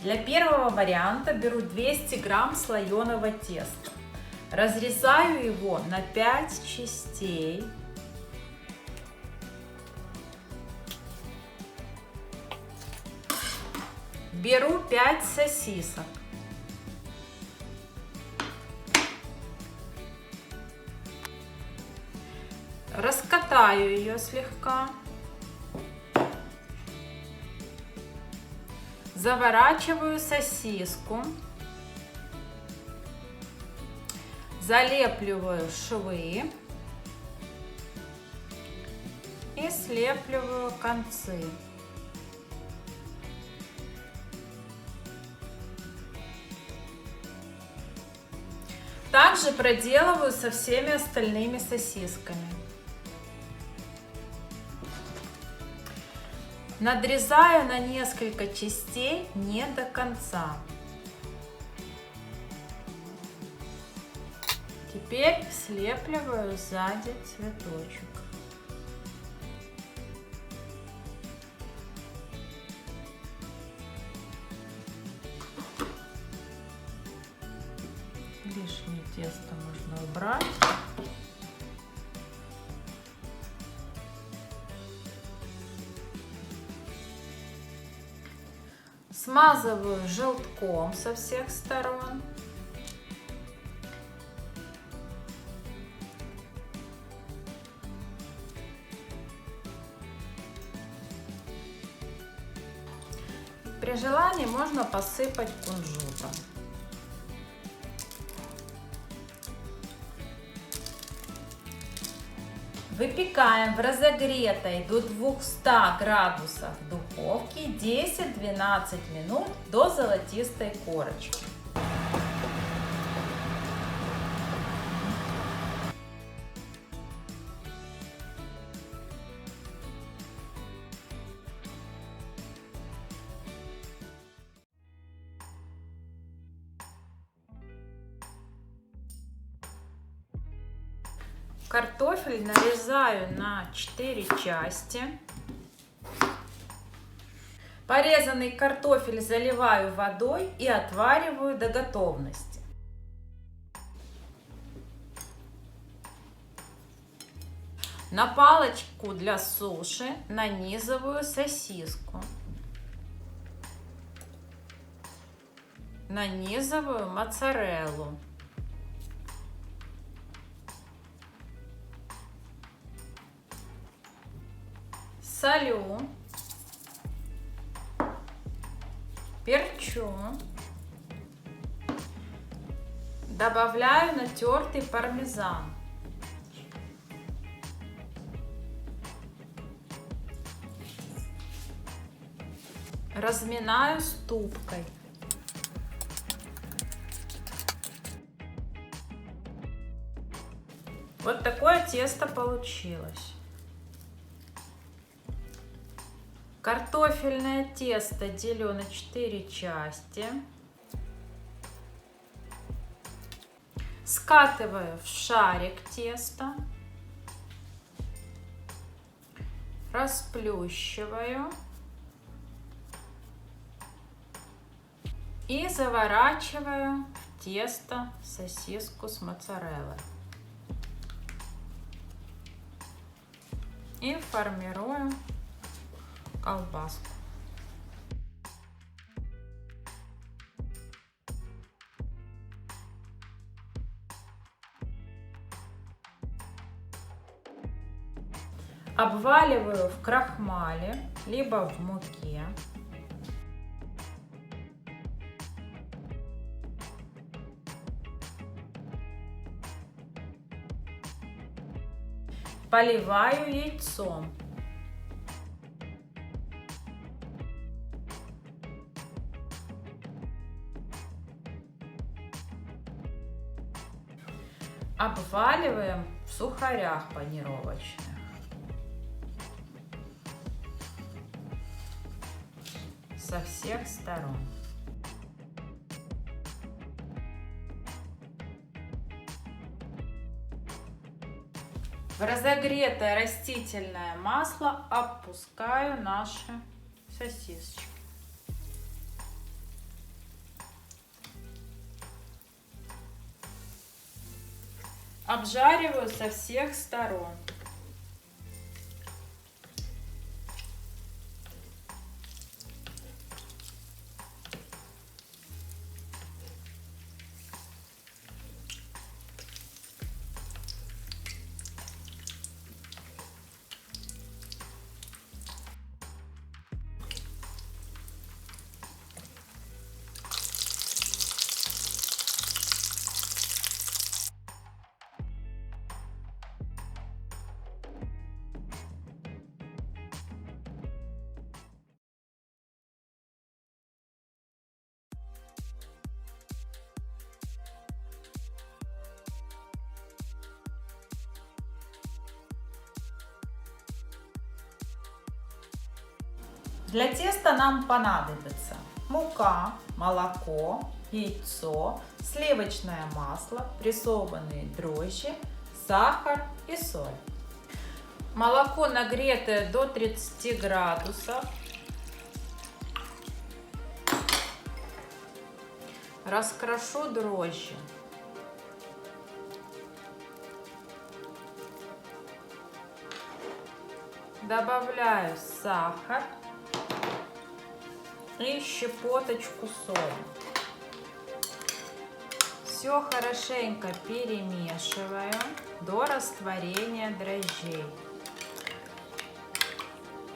Для первого варианта беру 200 грамм слоеного теста. Разрезаю его на 5 частей. Беру 5 сосисок. Раскатаю ее слегка. Заворачиваю сосиску. Залепливаю швы. И слепливаю концы. Также проделываю со всеми остальными сосисками. Надрезаю на несколько частей не до конца. Теперь слепливаю сзади цветочек. Лишнее тесто можно убрать. Смазываю желтком со всех сторон. При желании можно посыпать кунжутом. Выпекаем в разогретой до 200 градусов духовке 10-12 минут до золотистой корочки. Картофель нарезаю на 4 части. Порезанный картофель заливаю водой и отвариваю до готовности. На палочку для суши нанизываю сосиску. Нанизываю моцареллу. Солю, перчу, добавляю натертый пармезан, разминаю ступкой. Вот такое тесто получилось. Картофельное тесто делю на 4 части. Скатываю в шарик теста. Расплющиваю. И заворачиваю в тесто сосиску с моцареллой. И формирую колбаску. Обваливаю в крахмале, либо в муке. Поливаю яйцом. Обваливаем в сухарях панировочных. Со всех сторон. В разогретое растительное масло опускаю наши сосисочки. Обжариваю со всех сторон. Для теста нам понадобится мука, молоко, яйцо, сливочное масло, прессованные дрожжи, сахар и соль. Молоко нагретое до 30 градусов. Раскрошу дрожжи. Добавляю сахар и щепоточку соли. Все хорошенько перемешиваю до растворения дрожжей.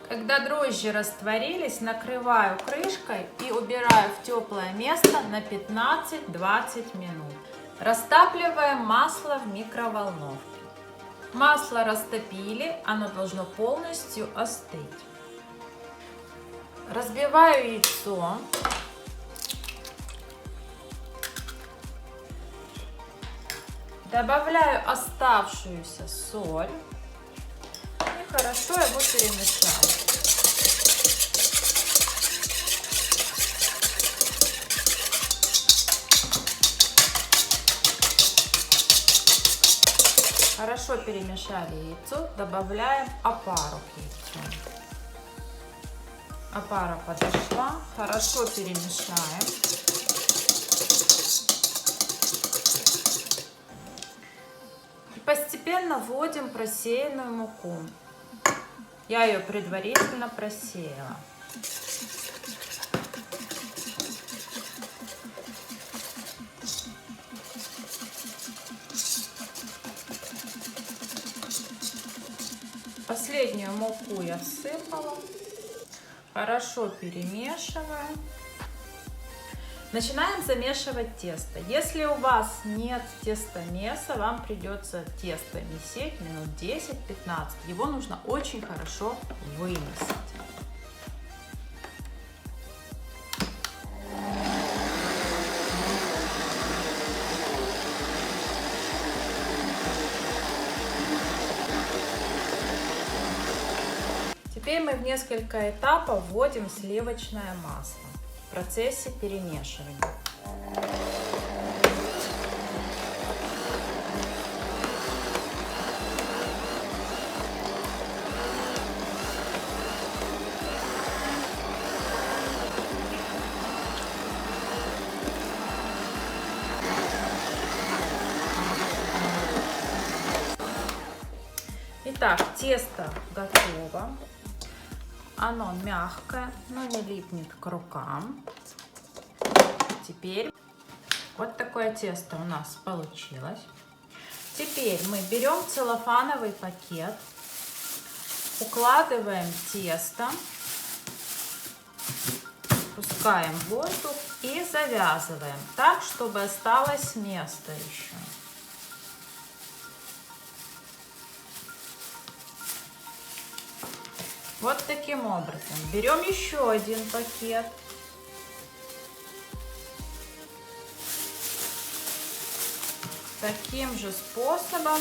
Когда дрожжи растворились, накрываю крышкой и убираю в теплое место на 15-20 минут. Растапливаем масло в микроволновке. Масло растопили, оно должно полностью остыть. Разбиваю яйцо. Добавляю оставшуюся соль и хорошо его перемешаю. Хорошо перемешали яйцо, добавляем опару к яйцу. Опара подошла, хорошо перемешаем. И постепенно вводим просеянную муку. Я ее предварительно просеяла. Последнюю муку я всыпала. Хорошо перемешиваем. Начинаем замешивать тесто. Если у вас нет тестомеса, вам придется тесто месить минут 10-15. Его нужно очень хорошо вымесить. Теперь мы в несколько этапов вводим сливочное масло в процессе перемешивания. Итак, тесто готово. Оно мягкое, но не липнет к рукам. Теперь вот такое тесто у нас получилось. Теперь мы берем целлофановый пакет, укладываем тесто, пускаем воздух и завязываем так, чтобы осталось место еще. Вот таким образом. Берем еще один пакет. Таким же способом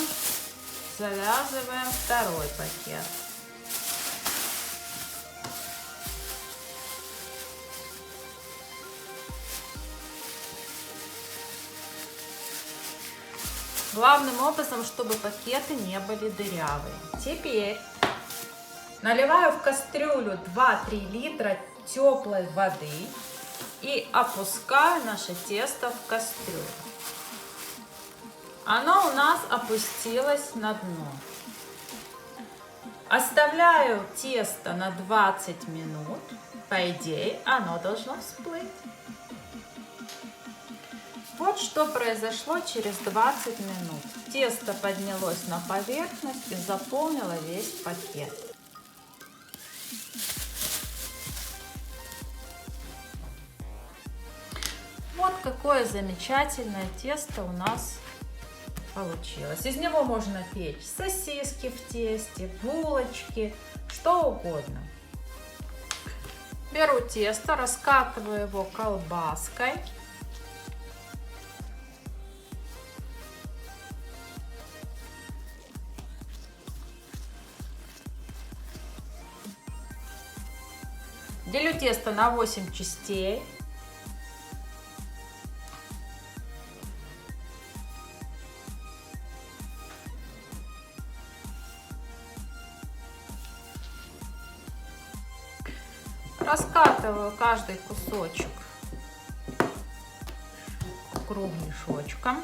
завязываем второй пакет. Главным образом, чтобы пакеты не были дырявые. Теперь наливаю в кастрюлю 2-3 литра теплой воды и опускаю наше тесто в кастрюлю. Оно у нас опустилось на дно. Оставляю тесто на 20 минут. По идее, оно должно всплыть. Вот что произошло через 20 минут. Тесто поднялось на поверхность и заполнило весь пакет. Вот какое замечательное тесто у нас получилось. Из него можно печь сосиски в тесте, булочки, что угодно. Беру тесто, раскатываю его колбаской. Делю тесто на 8 частей. Раскатываю каждый кусочек кругляшочком.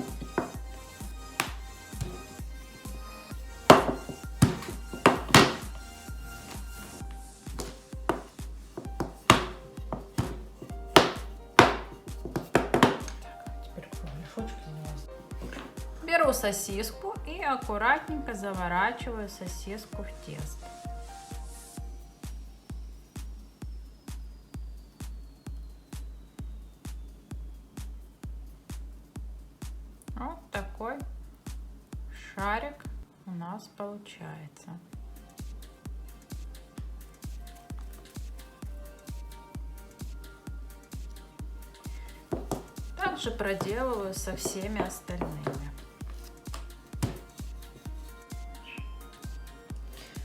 Беру сосиску и аккуратненько заворачиваю сосиску в тесто. Вот такой шарик у нас получается. Также проделываю со всеми остальными.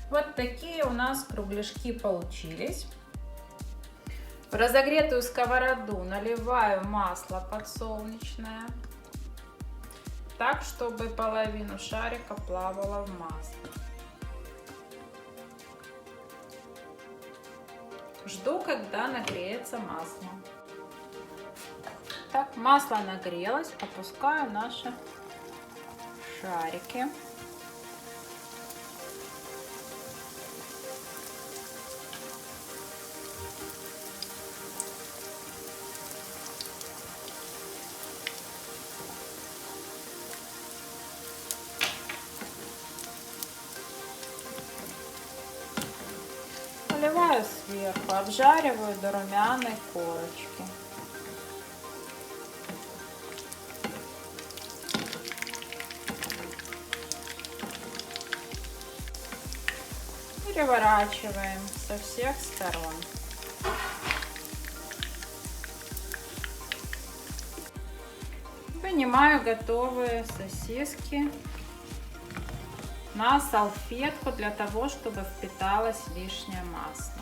Вот такие у нас кругляшки получились. В разогретую сковороду наливаю масло подсолнечное, так, чтобы половину шарика плавала в масле. Жду, когда нагреется масло. Так, масло нагрелось, опускаю наши шарики. Наливаю сверху, обжариваю до румяной корочки. Переворачиваем со всех сторон. Вынимаю готовые сосиски на салфетку для того, чтобы впиталось лишнее масло.